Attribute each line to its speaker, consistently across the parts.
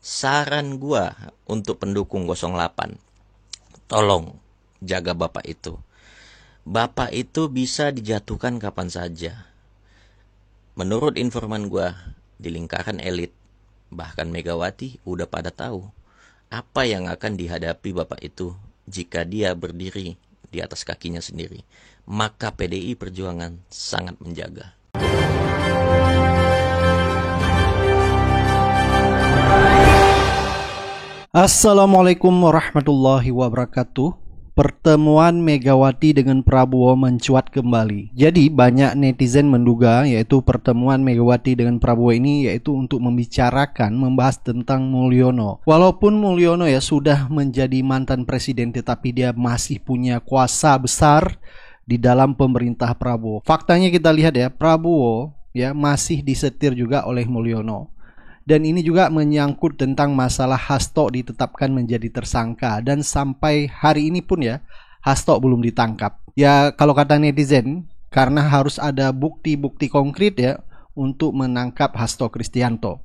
Speaker 1: Saran gua untuk pendukung 08, tolong jaga Bapak itu. Bapak itu bisa dijatuhkan kapan saja. Menurut informan gua, di lingkaran elit, bahkan Megawati udah pada tahu apa yang akan dihadapi Bapak itu jika dia berdiri di atas kakinya sendiri. Maka PDI Perjuangan sangat menjaga.
Speaker 2: Assalamualaikum warahmatullahi wabarakatuh. Pertemuan Megawati dengan Prabowo mencuat kembali. Jadi banyak netizen menduga yaitu pertemuan Megawati dengan Prabowo ini yaitu untuk membahas tentang Mulyono. Walaupun Mulyono ya sudah menjadi mantan presiden, tetapi dia masih punya kuasa besar di dalam pemerintah Prabowo. Faktanya kita lihat ya, Prabowo ya masih disetir juga oleh Mulyono. Dan ini juga menyangkut tentang masalah Hasto ditetapkan menjadi tersangka. Dan sampai hari ini pun ya, Hasto belum ditangkap. Ya kalau kata netizen, karena harus ada bukti-bukti konkret ya untuk menangkap Hasto Kristianto.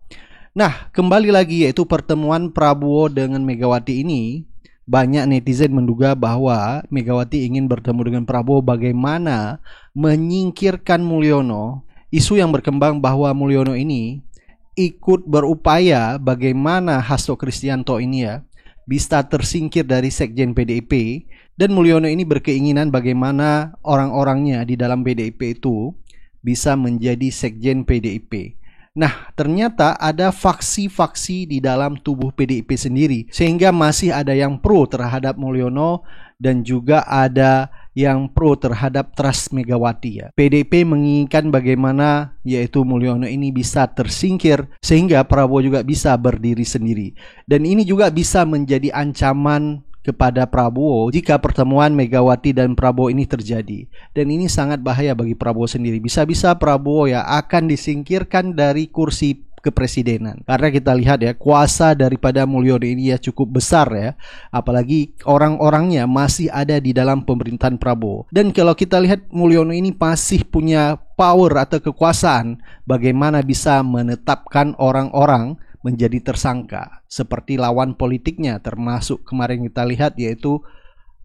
Speaker 2: Nah, kembali lagi yaitu pertemuan Prabowo dengan Megawati ini. Banyak netizen menduga bahwa Megawati ingin bertemu dengan Prabowo bagaimana menyingkirkan Mulyono. Isu yang berkembang bahwa Mulyono ini ikut berupaya bagaimana Hasto Kristianto ini ya bisa tersingkir dari Sekjen PDIP, dan Mulyono ini berkeinginan bagaimana orang-orangnya di dalam PDIP itu bisa menjadi Sekjen PDIP. Nah, ternyata ada faksi-faksi di dalam tubuh PDIP sendiri, sehingga masih ada yang pro terhadap Mulyono dan juga ada yang pro terhadap trust Megawati ya. PDIP menginginkan bagaimana yaitu Mulyono ini bisa tersingkir sehingga Prabowo juga bisa berdiri sendiri. Dan ini juga bisa menjadi ancaman kepada Prabowo jika pertemuan Megawati dan Prabowo ini terjadi. Dan ini sangat bahaya bagi Prabowo sendiri. Bisa-bisa Prabowo ya akan disingkirkan dari kursi kepresidenan. Karena kita lihat ya, kuasa daripada Mulyono ini ya cukup besar ya. Apalagi orang-orangnya masih ada di dalam pemerintahan Prabowo. Dan kalau kita lihat Mulyono ini masih punya power atau kekuasaan bagaimana bisa menetapkan orang-orang menjadi tersangka seperti lawan politiknya, termasuk kemarin kita lihat yaitu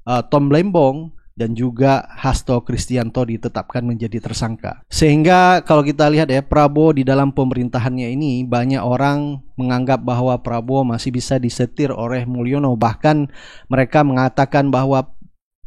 Speaker 2: Tom Lembong dan juga Hasto Kristianto ditetapkan menjadi tersangka. Sehingga kalau kita lihat ya, Prabowo di dalam pemerintahannya ini banyak orang menganggap bahwa Prabowo masih bisa disetir oleh Mulyono. Bahkan mereka mengatakan bahwa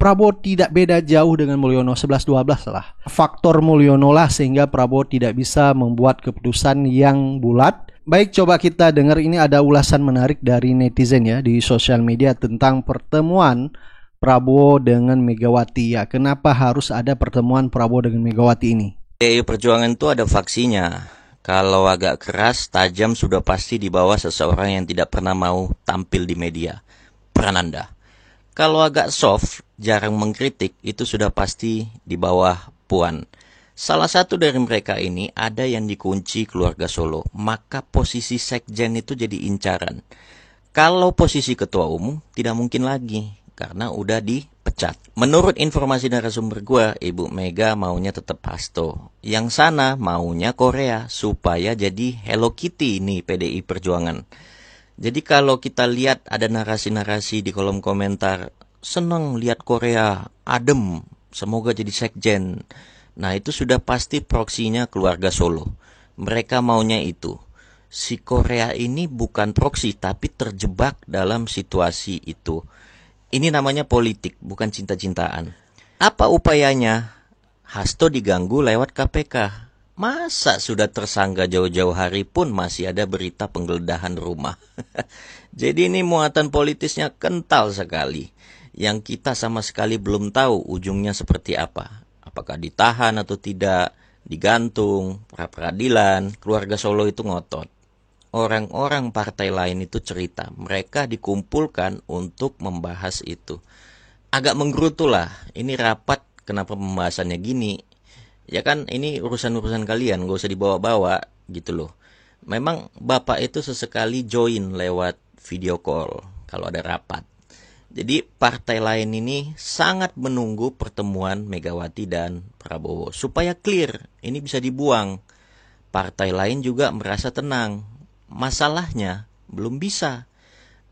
Speaker 2: Prabowo tidak beda jauh dengan Mulyono, 11-12 lah. Faktor Mulyono lah sehingga Prabowo tidak bisa membuat keputusan yang bulat. Baik, coba kita dengar, ini ada ulasan menarik dari netizen ya di sosial media tentang pertemuan Prabowo dengan Megawati ya. Kenapa harus ada pertemuan Prabowo dengan Megawati ini?
Speaker 1: PDI Perjuangan itu ada faksinya. Kalau agak keras, tajam sudah pasti di bawah seseorang yang tidak pernah mau tampil di media. Prananda. Kalau agak soft, jarang mengkritik, itu sudah pasti di bawah Puan. Salah satu dari mereka ini ada yang dikunci keluarga Solo, maka posisi sekjen itu jadi incaran. Kalau posisi ketua umum tidak mungkin lagi, karena udah dipecat. Menurut informasi narasumber gue, Ibu Mega maunya tetap Hasto. Yang sana maunya Korea, supaya jadi Hello Kitty nih PDI Perjuangan. Jadi kalau kita lihat ada narasi-narasi di kolom komentar, seneng lihat Korea, adem, semoga jadi sekjen. Nah itu sudah pasti proksinya keluarga Solo. Mereka maunya itu. Si Korea ini bukan proksi tapi terjebak dalam situasi itu. Ini namanya politik, bukan cinta-cintaan. Apa upayanya? Hasto diganggu lewat KPK. Masa sudah tersangka jauh-jauh hari pun masih ada berita penggeledahan rumah. Jadi ini muatan politisnya kental sekali. Yang kita sama sekali belum tahu ujungnya seperti apa. Apakah ditahan atau tidak, digantung, pra-peradilan, keluarga Solo itu ngotot. Orang-orang partai lain itu cerita, mereka dikumpulkan untuk membahas itu. Agak menggerutu lah, ini rapat kenapa pembahasannya gini. Ya kan ini urusan-urusan kalian, gak usah dibawa-bawa gitu loh. Memang Bapak itu sesekali join lewat video call kalau ada rapat. Jadi partai lain ini sangat menunggu pertemuan Megawati dan Prabowo supaya clear, ini bisa dibuang. Partai lain juga merasa tenang. Masalahnya Belum bisa,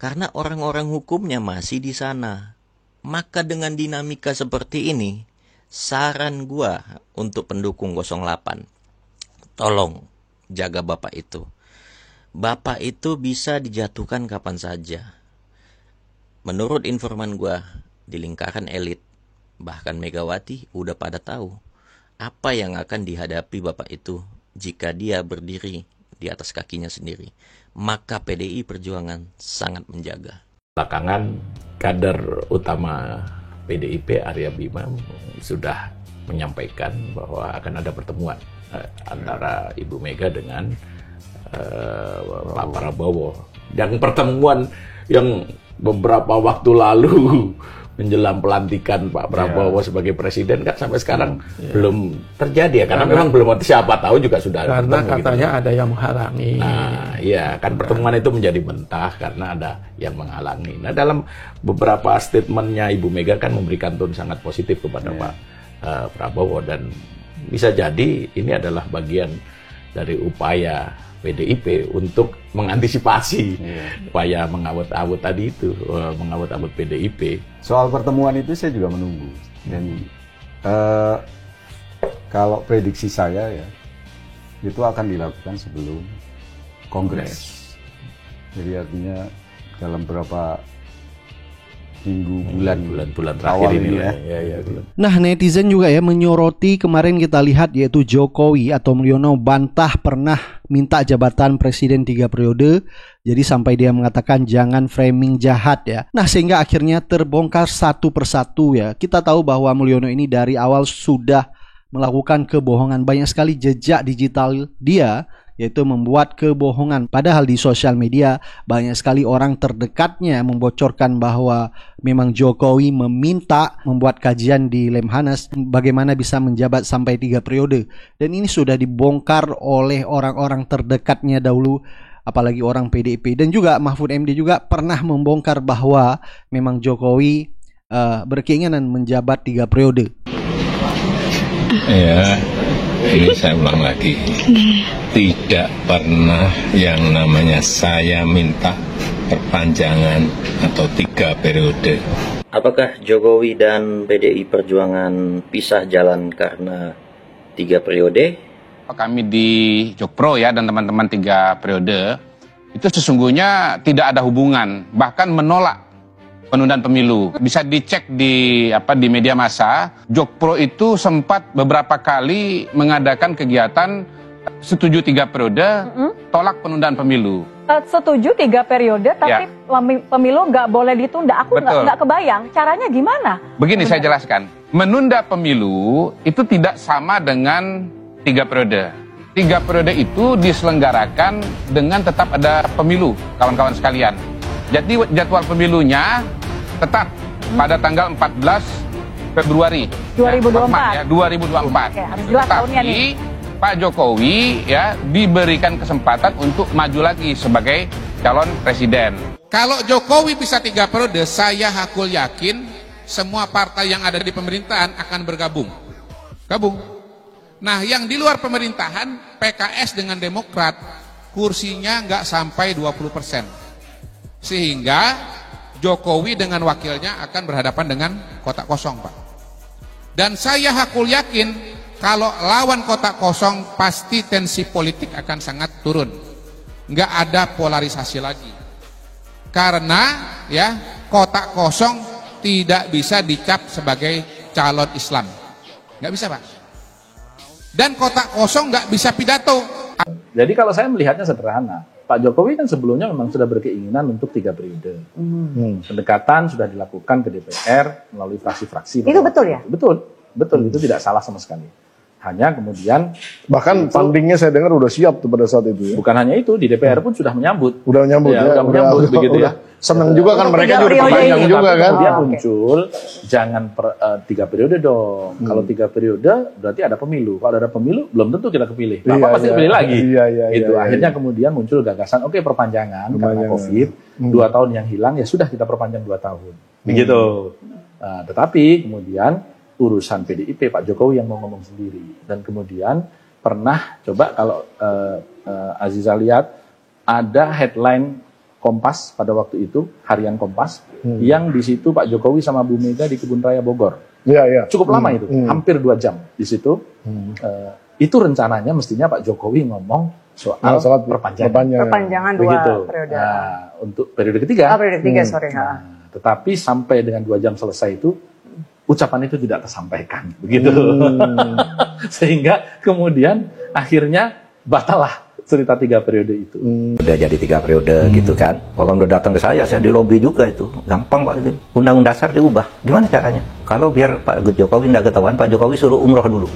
Speaker 1: karena orang-orang hukumnya masih di sana. Maka dengan dinamika seperti ini, saran gua untuk pendukung 08, tolong jaga Bapak itu. Bapak itu bisa dijatuhkan kapan saja. Menurut informan gua, di lingkaran elit, bahkan Megawati udah pada tahu apa yang akan dihadapi Bapak itu jika dia berdiri di atas kakinya sendiri. Maka PDI Perjuangan sangat menjaga.
Speaker 3: Belakangan kader utama PDIP Arya Bima sudah menyampaikan bahwa akan ada pertemuan antara Ibu Mega dengan Pak Prabowo. Yang pertemuan yang beberapa waktu lalu menjelang pelantikan Pak Prabowo sebagai presiden kan sampai sekarang belum terjadi ya, karena memang belum, siapa tahu juga sudah
Speaker 4: karena
Speaker 3: bertemu,
Speaker 4: katanya
Speaker 3: gitu.
Speaker 4: ada yang menghalangi.
Speaker 3: Nah, iya kan pertemuan itu menjadi mentah karena ada yang menghalangi. Nah, dalam beberapa statementnya Ibu Mega kan memberikan tone sangat positif kepada Pak Prabowo, dan bisa jadi ini adalah bagian dari upaya PDIP untuk mengantisipasi upaya mengawut-awut tadi itu, mengawut-awut PDIP.
Speaker 5: Soal pertemuan itu saya juga menunggu, dan kalau prediksi saya ya itu akan dilakukan sebelum Kongres. Jadi artinya dalam beberapa minggu, bulan
Speaker 3: terakhir ini
Speaker 5: ya.
Speaker 2: Nah, netizen juga ya menyoroti kemarin kita lihat, yaitu Jokowi atau Mulyono bantah pernah minta jabatan presiden 3 periode. Jadi sampai dia mengatakan jangan framing jahat ya. Nah, sehingga akhirnya terbongkar satu persatu ya. Kita tahu bahwa Mulyono ini dari awal sudah melakukan kebohongan, banyak sekali jejak digital dia, yaitu membuat kebohongan. Padahal di sosial media banyak sekali orang terdekatnya membocorkan bahwa memang Jokowi meminta membuat kajian di Lemhanas bagaimana bisa menjabat sampai 3 periode. Dan ini sudah dibongkar oleh orang-orang terdekatnya dahulu, apalagi orang PDIP. Dan juga Mahfud MD juga pernah membongkar bahwa memang Jokowi berkeinginan menjabat 3 periode.
Speaker 6: Ya, ini saya ulang lagi. Tidak pernah yang namanya saya minta perpanjangan atau 3 periode.
Speaker 1: Apakah Jokowi dan PDI Perjuangan pisah jalan karena 3 periode?
Speaker 7: Kami di Jokpro ya dan teman-teman 3 periode itu sesungguhnya tidak ada hubungan, bahkan menolak penundaan pemilu. Bisa dicek di media massa. Jokpro itu sempat beberapa kali mengadakan kegiatan setuju 3 periode, tolak penundaan pemilu.
Speaker 8: Setuju 3 periode, tapi pemilu nggak boleh ditunda. Aku nggak kebayang caranya gimana.
Speaker 7: Begini saya jelaskan. Menunda pemilu itu tidak sama dengan 3 periode. 3 periode itu diselenggarakan dengan tetap ada pemilu, kawan-kawan sekalian. Jadi jadwal pemilunya tetap pada tanggal 14 Februari
Speaker 8: 2024.
Speaker 7: 2024.
Speaker 8: Oke, harus jelas tahunnya nih.
Speaker 7: Pak Jokowi ya diberikan kesempatan untuk maju lagi sebagai calon presiden. Kalau Jokowi bisa 3 periode, saya hakul yakin semua partai yang ada di pemerintahan akan bergabung. Gabung. Nah, yang di luar pemerintahan, PKS dengan Demokrat, kursinya nggak sampai 20%. Sehingga Jokowi dengan wakilnya akan berhadapan dengan kotak kosong, Pak. Dan saya hakul yakin kalau lawan kotak kosong pasti tensi politik akan sangat turun. Nggak ada polarisasi lagi. Karena ya kotak kosong tidak bisa dicap sebagai calon Islam. Nggak bisa, Pak. Dan kotak kosong nggak bisa pidato.
Speaker 9: Jadi kalau saya melihatnya sederhana. Pak Jokowi kan sebelumnya memang sudah berkeinginan untuk 3 periode. Pendekatan sudah dilakukan ke DPR melalui fraksi-fraksi.
Speaker 8: Itu betul ya?
Speaker 9: Betul, itu tidak salah sama sekali. Hanya kemudian
Speaker 10: bahkan fundingnya saya dengar udah siap tuh pada saat itu ya.
Speaker 9: Bukan hanya itu, di DPR pun sudah menyambut.
Speaker 10: Udah menyambut ya.
Speaker 9: Udah menyambut begitu ya.
Speaker 10: Senang juga kan mereka juga diperpanjang juga kan.
Speaker 9: Kemudian muncul jangan 3 periode dong. Kalau 3 periode berarti ada pemilu. Kalau ada pemilu belum tentu kita kepilih. Bapak pasti kepilih lagi. Itu akhirnya kemudian muncul gagasan oke perpanjangan karena Covid 2 tahun yang hilang ya sudah kita perpanjang 2 tahun. Begitu. Nah, tetapi kemudian urusan PDIP Pak Jokowi yang mau ngomong sendiri, dan kemudian pernah coba kalau Aziza lihat ada headline Kompas pada waktu itu, harian Kompas, yang di situ Pak Jokowi sama Bu Mega di Kebun Raya Bogor. Cukup lama itu, hampir 2 jam di situ. Itu rencananya mestinya Pak Jokowi ngomong soal perpanjangan 2 periode. Nah, untuk periode ketiga.
Speaker 8: Periode ketiga, sorry.
Speaker 9: Tetapi sampai dengan 2 jam selesai itu, ucapan itu tidak tersampaikan, begitu. Sehingga kemudian akhirnya batallah cerita 3 periode itu.
Speaker 4: Udah jadi 3 periode gitu kan. Orang udah datang ke saya di lobby juga itu. Gampang Pak, Undang-Undang Dasar diubah. Gimana caranya? Kalau biar Pak Jokowi tidak ketahuan, Pak Jokowi suruh umroh dulu.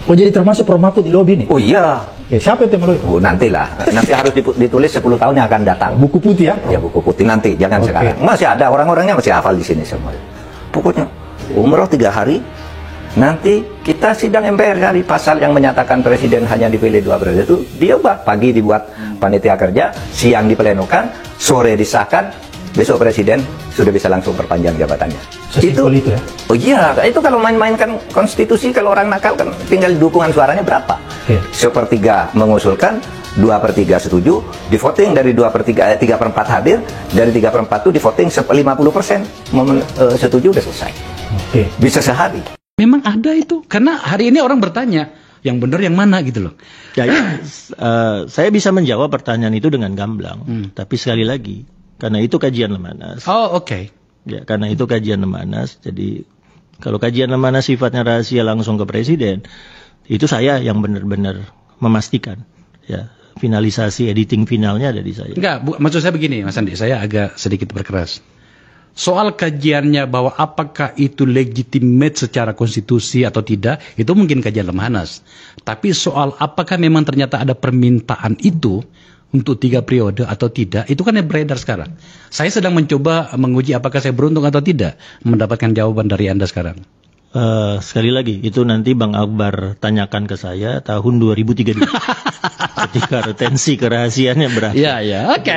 Speaker 11: Oh, jadi termasuk formatur di lobby nih?
Speaker 4: Oh iya.
Speaker 11: Ya, siapa itu yang melalui?
Speaker 4: Oh, nantilah. Nanti harus ditulis 10 tahun yang akan datang.
Speaker 11: Buku putih ya?
Speaker 4: Ya, buku putih nanti, jangan sekarang. Masih ada orang-orangnya masih hafal di sini semua. Pokoknya umroh 3 hari. Nanti kita sidang MPR dari pasal yang menyatakan presiden hanya dipilih 2 periode itu diubah. Pagi dibuat panitia kerja, siang diplenokan, sore disahkan, besok presiden sudah bisa langsung perpanjang jabatannya.
Speaker 11: Itu ya?
Speaker 4: Oh iya, itu kalau main-mainkan konstitusi, kalau orang nakal kan tinggal dukungan suaranya berapa? Sepertiga mengusulkan, 2/3 setuju, di voting dari 2/3, 3/4 hadir, dari 3/4 itu di voting 50% setuju, udah selesai. Bisa sehari.
Speaker 12: Memang ada itu, karena hari ini orang bertanya, yang benar yang mana gitu loh.
Speaker 1: Saya bisa menjawab pertanyaan itu dengan gamblang, tapi sekali lagi, karena itu kajian Lemhanas.
Speaker 12: Oh, oke.
Speaker 1: Ya, karena itu kajian Lemhanas, jadi kalau kajian Lemhanas sifatnya rahasia langsung ke presiden, itu saya yang benar-benar memastikan. Ya, finalisasi editing finalnya ada di saya.
Speaker 12: Enggak, maksud saya begini, Mas Andi, saya agak sedikit berkeras. Soal kajiannya bahwa apakah itu legitimate secara konstitusi atau tidak, itu mungkin kajian Lemhanas. Tapi soal apakah memang ternyata ada permintaan itu untuk 3 periode atau tidak, itu kan yang beredar sekarang. Saya sedang mencoba menguji apakah saya beruntung atau tidak mendapatkan jawaban dari Anda sekarang.
Speaker 1: Sekali lagi, itu nanti Bang Akbar tanyakan ke saya tahun 2032. Ketika retensi kerahasiaannya berakhir.
Speaker 12: Ya, oke.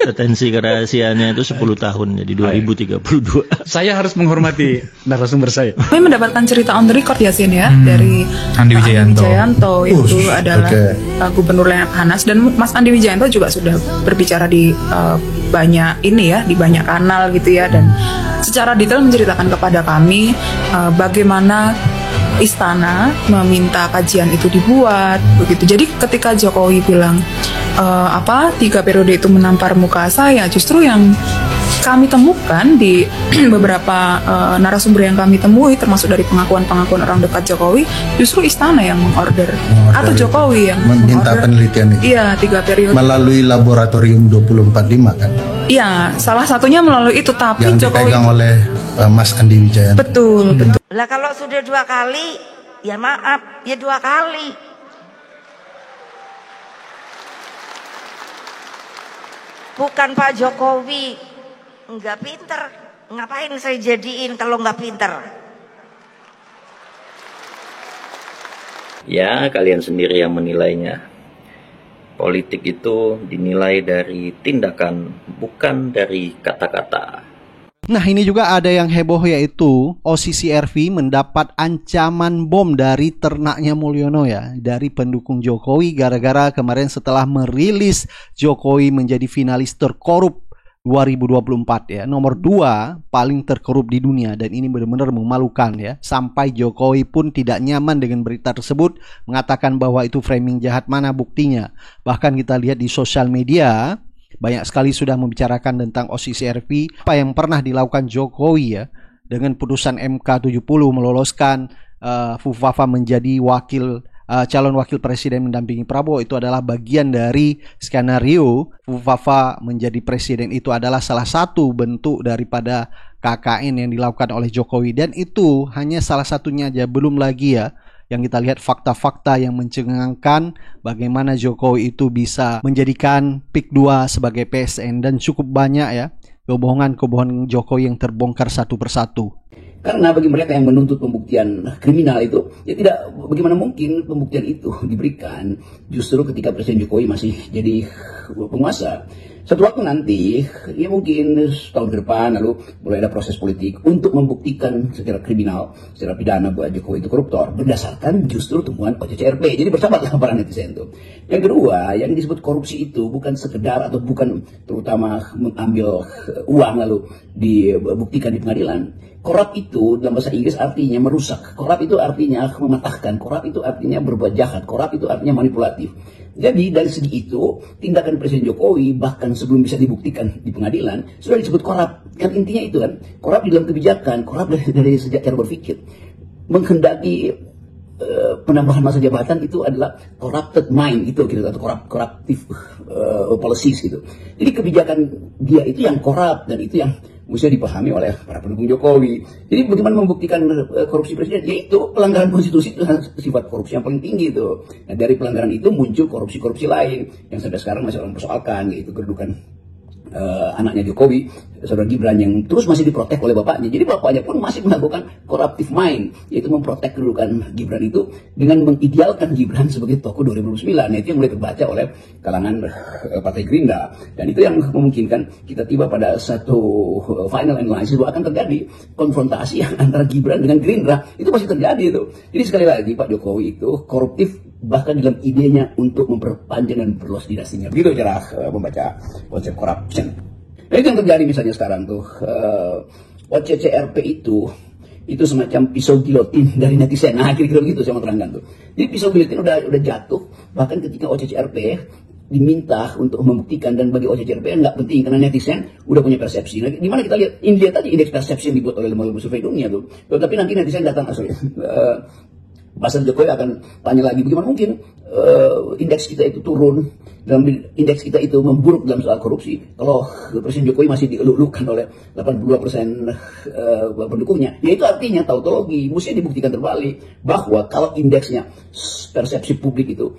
Speaker 1: Retensi kerahasiaannya itu 10 tahun, jadi 2032.
Speaker 12: Saya harus menghormati narasumber saya.
Speaker 13: Kami mendapatkan cerita on the record ya, Sin, ya, dari
Speaker 14: Andi Wijayanto.
Speaker 13: Itu adalah Gubernur Lemhanas, dan Mas Andi Wijayanto juga sudah berbicara di banyak ini ya, di banyak kanal gitu ya, dan secara detail menceritakan kepada kami bagaimana istana meminta kajian itu dibuat begitu. Jadi ketika Jokowi bilang 3 periode itu menampar muka saya, justru yang kami temukan di beberapa narasumber yang kami temui, termasuk dari pengakuan-pengakuan orang dekat Jokowi, justru istana yang mengorder atau Jokowi yang
Speaker 14: meminta penelitian itu.
Speaker 13: Iya, 3 periode
Speaker 14: melalui laboratorium 245 kan?
Speaker 13: Iya, salah satunya melalui itu, tapi
Speaker 14: yang
Speaker 13: Jokowi
Speaker 14: dipegang oleh Mas Andi Wijayanto.
Speaker 13: Betul.
Speaker 15: Lah kalau sudah 2 kali, ya maaf, ya 2 kali. Bukan Pak Jokowi nggak pinter, ngapain saya jadiin kalau nggak pinter?
Speaker 1: Ya, kalian sendiri yang menilainya. Politik itu dinilai dari tindakan, bukan dari kata-kata.
Speaker 2: Nah, ini juga ada yang heboh, yaitu OCCRV mendapat ancaman bom dari ternaknya Mulyono ya, dari pendukung Jokowi, gara-gara kemarin setelah merilis Jokowi menjadi finalis terkorup 2024 ya, nomor 2 paling terkorup di dunia, dan ini benar-benar memalukan ya, sampai Jokowi pun tidak nyaman dengan berita tersebut, mengatakan bahwa itu framing jahat, mana buktinya. Bahkan kita lihat di sosial media banyak sekali sudah membicarakan tentang OCCRV, apa yang pernah dilakukan Jokowi ya, dengan putusan MK 70 meloloskan Fufafa menjadi calon wakil presiden mendampingi Prabowo. Itu adalah bagian dari skenario Fufafa menjadi presiden. Itu adalah salah satu bentuk daripada KKN yang dilakukan oleh Jokowi, dan itu hanya salah satunya aja, belum lagi ya yang kita lihat fakta-fakta yang mencengangkan bagaimana Jokowi itu bisa menjadikan PIK 2 sebagai PSN, dan cukup banyak ya kebohongan-kebohongan Jokowi yang terbongkar satu persatu.
Speaker 16: Karena bagi mereka yang menuntut pembuktian kriminal itu, ya tidak, bagaimana mungkin pembuktian itu diberikan justru ketika Presiden Jokowi masih jadi penguasa. Suatu waktu nanti, ya mungkin tahun ke depan, lalu mulai ada proses politik untuk membuktikan secara kriminal, secara pidana bahwa Jokowi itu koruptor, berdasarkan justru temuan OCCRP. Jadi bersahabatlah para netizen itu. Yang kedua, yang disebut korupsi itu bukan sekedar atau bukan terutama mengambil uang lalu dibuktikan di pengadilan. Korup itu dalam bahasa Inggris artinya merusak. Korup itu artinya mematahkan. Korup itu artinya berbuat jahat. Korup itu artinya manipulatif. Jadi dari segi itu, tindakan Presiden Jokowi bahkan sebelum bisa dibuktikan di pengadilan, sudah disebut korup. Kan intinya itu kan, korup di dalam kebijakan, korup dari sejak cara berpikir. Menghendaki penambahan masa jabatan itu adalah corrupted mind gitu, atau corruptive policies gitu. Jadi kebijakan dia itu yang korup dan itu yang mesti dipahami oleh para pendukung Jokowi. Jadi bagaimana membuktikan korupsi presiden? Yaitu pelanggaran konstitusi itu sifat korupsi yang paling tinggi itu. Nah, dari pelanggaran itu muncul korupsi-korupsi lain yang sampai sekarang masih orang persoalkan, yaitu kedudukan anaknya Jokowi, saudara Gibran, yang terus masih diprotek oleh bapaknya. Jadi bapaknya pun masih melakukan corruptive mind, yaitu memprotek kedudukan Gibran itu dengan mengidealkan Gibran sebagai tokoh 2009. Nah, itu yang mulai terbaca oleh kalangan Partai Gerindra. Dan itu yang memungkinkan kita tiba pada satu final analysis bahwa akan terjadi konfrontasi antara Gibran dengan Gerindra. Itu masih terjadi itu. Jadi sekali lagi Pak Jokowi itu koruptif bahkan dalam idenya untuk memperpanjang dan memperluas dinastinya. Begitu cara membaca konsep corruption. Nah, itu yang terjadi misalnya sekarang tuh OCCRP itu semacam pisau gilotin dari netizen. Nah, kira-kira begitu saya mau terangkan tuh. Jadi pisau gilotin udah jatuh bahkan ketika OCCRP diminta untuk membuktikan, dan bagi OCCRP nggak penting karena netizen udah punya persepsi. Nah, di mana kita lihat India tadi indeks persepsi yang dibuat oleh lembaga survei dunia tuh. Tapi nanti netizen datang Pasal Jokowi akan tanya lagi bagaimana mungkin indeks kita itu turun, dalam indeks kita itu memburuk dalam soal korupsi kalau Presiden Jokowi masih dieluk-elukan oleh 82% pendukungnya. Ya itu artinya tautologi, mesti dibuktikan terbalik bahwa kalau indeksnya persepsi publik itu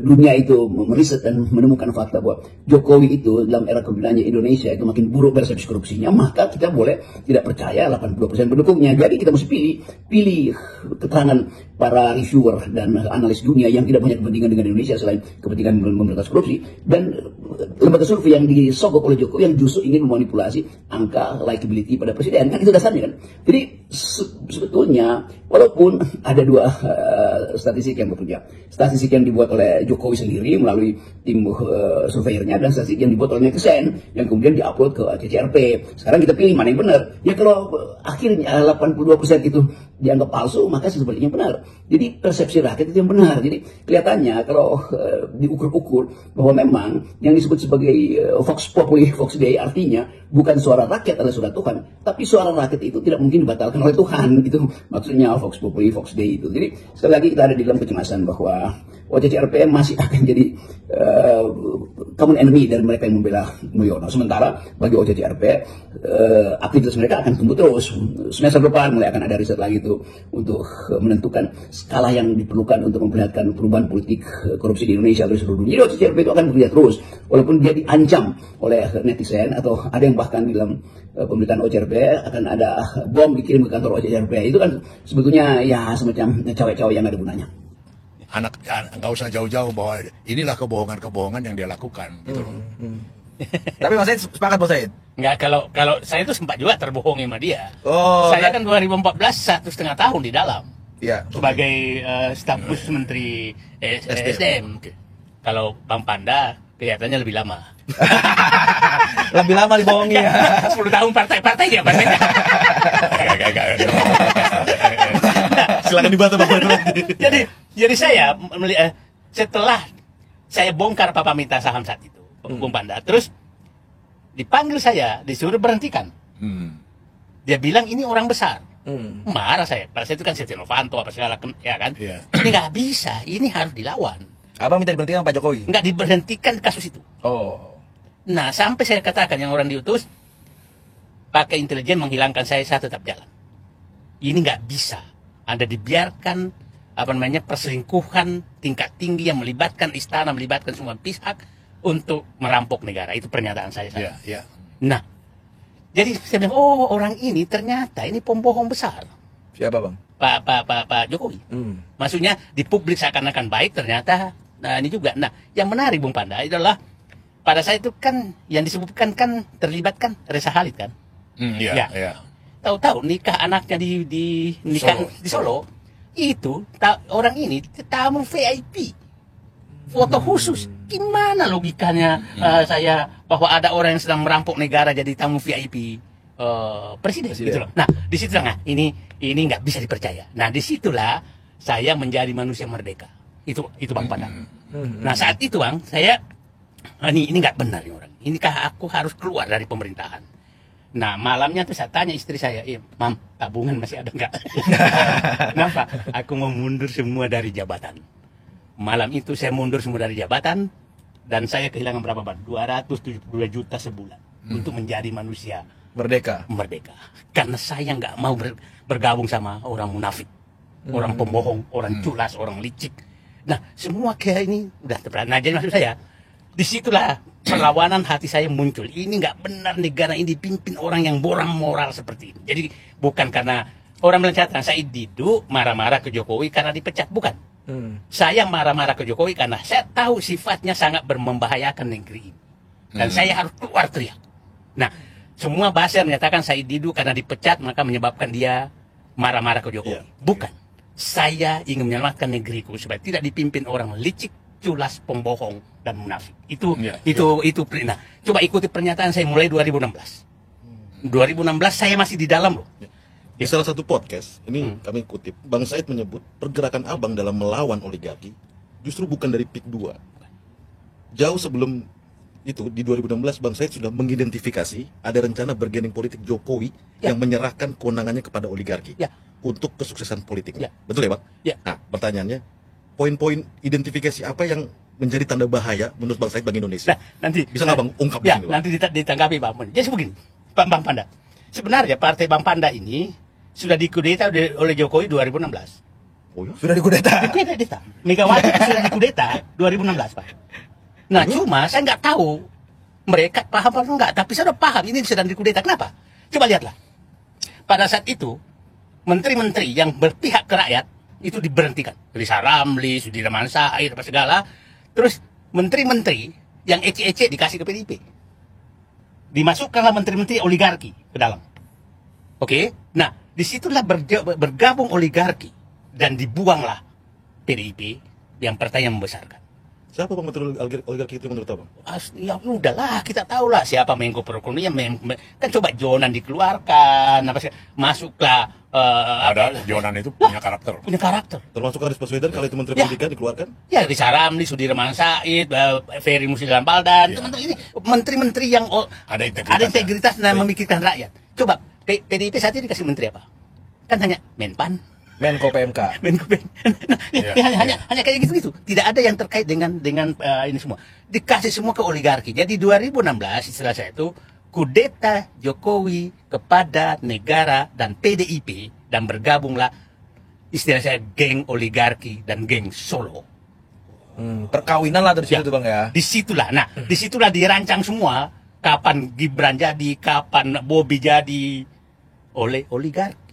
Speaker 16: dunia itu meriset dan menemukan fakta bahwa Jokowi itu dalam era kepemimpinannya Indonesia itu makin buruk persepsi korupsinya, maka kita boleh tidak percaya 82% pendukungnya. Jadi kita mesti pilih keterangan para reviewer dan analis dunia yang tidak punya kepentingan dengan Indonesia selain kepentingan memberantas korupsi, dan lembaga survei yang disogok oleh Jokowi yang justru ingin memanipulasi angka likability pada presiden. Kan itu dasarnya kan. Jadi sebetulnya walaupun ada dua statistik yang bekerja, statistik yang dibuat oleh Jokowi sendiri melalui tim surveyornya dan statistik yang dibuat oleh netizen yang kemudian diupload ke CCRP. Sekarang kita pilih mana yang benar. Ya kalau akhirnya 82% itu dianggap palsu, maka sebaliknya benar. Jadi persepsi rakyat itu yang benar. Jadi kelihatannya kalau diukur-ukur bahwa memang yang disebut sebagai Vox Populi, Vox Dei artinya bukan suara rakyat adalah suara Tuhan, tapi suara rakyat itu tidak mungkin dibatalkan oleh Tuhan. Itu maksudnya Vox Populi, Vox Dei itu. Jadi sekali lagi kita ada di dalam kecemasan bahwa OCCRP masih akan jadi common enemy dari mereka yang membela Mulyono. Sementara bagi OCCRP aktivitas mereka akan tumbuh terus. Semester depan mulai akan ada riset lagi itu untuk menentukan skala yang diperlukan untuk memperlihatkan perubahan politik korupsi di Indonesia atau di seluruh dunia. Jadi OCCRP itu akan bekerja terus walaupun dia diancam oleh netizen, atau ada yang bahkan di dalam pemerintahan OCCRP akan ada bom dikirim ke kantor OCCRP. Itu kan sebetulnya ya semacam cawe-cawe yang ada gunanya.
Speaker 17: Anak nggak usah jauh-jauh bahwa inilah kebohongan-kebohongan yang dia lakukan gitu loh.
Speaker 18: Tapi Mas Said sepakat Bos Said?
Speaker 19: Enggak, kalau saya itu sempat juga terbohongi sama dia.
Speaker 18: Oh,
Speaker 19: saya kan 2014 1,5 tahun di dalam.
Speaker 18: Ya,
Speaker 19: sebagai staf khusus Menteri SDM. Kalau Bang Panda kelihatannya lebih lama.
Speaker 18: Lebih lama dibohongi ya.
Speaker 19: 10 tahun partai dia partainya.
Speaker 18: Silakan dibantah Bang.
Speaker 19: Jadi saya setelah saya bongkar Papa minta saham saat itu, Bung Panda, terus dipanggil saya, disuruh berhentikan. Dia bilang ini orang besar. Marah saya. Pada saat itu kan Setia Novanto apa segala ya kan. Yeah. Ini nggak bisa, ini harus dilawan.
Speaker 18: Abang minta diberhentikan Pak Jokowi?
Speaker 19: Nggak diberhentikan kasus itu.
Speaker 18: Oh.
Speaker 19: Nah, sampai saya katakan yang orang diutus pakai intelijen menghilangkan saya tetap jalan. Ini nggak bisa. Anda dibiarkan perselingkuhan tingkat tinggi yang melibatkan istana, melibatkan semua pihak untuk merampok negara. Itu pernyataan saya.
Speaker 17: Yeah.
Speaker 19: Nah, jadi saya bilang, oh orang ini ternyata ini pembohong besar.
Speaker 18: Siapa Bang?
Speaker 19: Pak Jokowi. Maksudnya di publik seakan-akan baik, ternyata nah ini juga. Nah, yang menarik Bung Panda adalah pada saat itu kan yang disebutkan kan terlibat kan Reza Khalid kan.
Speaker 17: Iya.
Speaker 19: Tahu-tahu nikah anaknya di Solo itu orang ini tamu VIP, foto khusus. Gimana logikanya saya bahwa ada orang yang sedang merampok negara jadi tamu VIP presiden. Gitu loh. Nah di situ ini nggak bisa dipercaya. Nah disitulah saya menjadi manusia merdeka. Itu Bang Padang. Nah saat itu Bang saya ini nggak benar nih orang. Inikah aku harus keluar dari pemerintahan? Nah malamnya tuh saya tanya istri saya, Mam, tabungan masih ada nggak? Kenapa? Aku mau mundur semua dari jabatan. Malam itu saya mundur semua dari jabatan dan saya kehilangan berapa Bang? 272 juta sebulan untuk menjadi manusia merdeka. Karena saya nggak mau bergabung sama orang munafik, orang pembohong, orang culas, orang licik. Nah semua kayak ini udah terperan. Nah jadi maksud saya, disitulah perlawanan hati saya muncul. Ini nggak benar negara ini dipimpin orang yang borang moral seperti ini. Jadi bukan karena orang melencatkan saya Didu marah-marah ke Jokowi karena dipecat, bukan. Saya marah-marah ke Jokowi karena saya tahu sifatnya sangat membahayakan negeri ini. Dan saya harus keluar teriak. Nah, semua bahasa menyatakan Said Didu karena dipecat maka menyebabkan dia marah-marah ke Jokowi. Bukan. Saya ingin menyelamatkan negeriku supaya tidak dipimpin orang licik, culas, pembohong dan munafik. Itu. Nah, coba ikuti pernyataan saya mulai 2016. 2016 saya masih di dalam loh.
Speaker 20: Di salah satu podcast, ini kami kutip, Bang Said menyebut pergerakan Abang dalam melawan oligarki justru bukan dari PIK 2. Jauh sebelum itu, di 2016 Bang Said sudah mengidentifikasi ada rencana bergening politik Jokowi yang menyerahkan kewenangannya kepada oligarki untuk kesuksesan politiknya. Betul ya Bang? Nah, pertanyaannya, poin-poin identifikasi apa yang menjadi tanda bahaya menurut Bang Said bagi Indonesia?
Speaker 19: Nah, nanti
Speaker 20: bisa nggak Bang ungkap di sini?
Speaker 19: Nanti ditanggapi Bang. Jadi begini, Bang Panda. Sebenarnya partai Bang Panda ini sudah dikudeta oleh Jokowi 2016.
Speaker 20: Oh ya?
Speaker 19: Sudah dikudeta? Dikudeta. Megawati sudah dikudeta 2016 Pak. Nah cuma saya nggak tahu mereka paham atau enggak, tapi saya udah paham ini sedang dikudeta. Kenapa? Coba lihatlah. Pada saat itu menteri-menteri yang berpihak ke rakyat itu diberhentikan. Riza Ramli, Sudirman Said, apa segala. Terus menteri-menteri yang ece-ece dikasih ke PDIP. Dimasukkanlah menteri-menteri oligarki ke dalam. Oke? Nah, disitulah bergabung oligarki dan dibuanglah PDIP yang partai yang membesarkan.
Speaker 20: Siapa Bang menteri oligarki itu menurut Abang?
Speaker 19: Ya udahlah, kita tahu lah siapa Menko Perekonomian. Kan coba Jonan dikeluarkan, masuklah.
Speaker 17: Ada Jonan itu punya karakter.
Speaker 19: Punya karakter.
Speaker 20: Termasuk Anies Baswedan kalau itu menteri pendidikan dikeluarkan?
Speaker 19: Ya, Riza Ramli, Sudirman Said, Ferry Muslidan Baldan, ini menteri-menteri yang ada integritas dan memikirkan rakyat. Coba PDIP saat ini dikasih menteri apa? Kan hanya Menpan,
Speaker 18: Menko PMK.
Speaker 19: Hanya kayak gitu-gitu. Tidak ada yang terkait dengan ini semua. Dikasih semua ke oligarki. Jadi 2016 istilah saya itu kudeta Jokowi kepada negara dan PDIP dan bergabunglah istilah saya geng oligarki dan geng Solo.
Speaker 18: Perkawinan lah dari situ Bang ya.
Speaker 19: Disitulah. Nah, disitulah dirancang semua kapan Gibran jadi, kapan Bobi jadi oleh oligarki.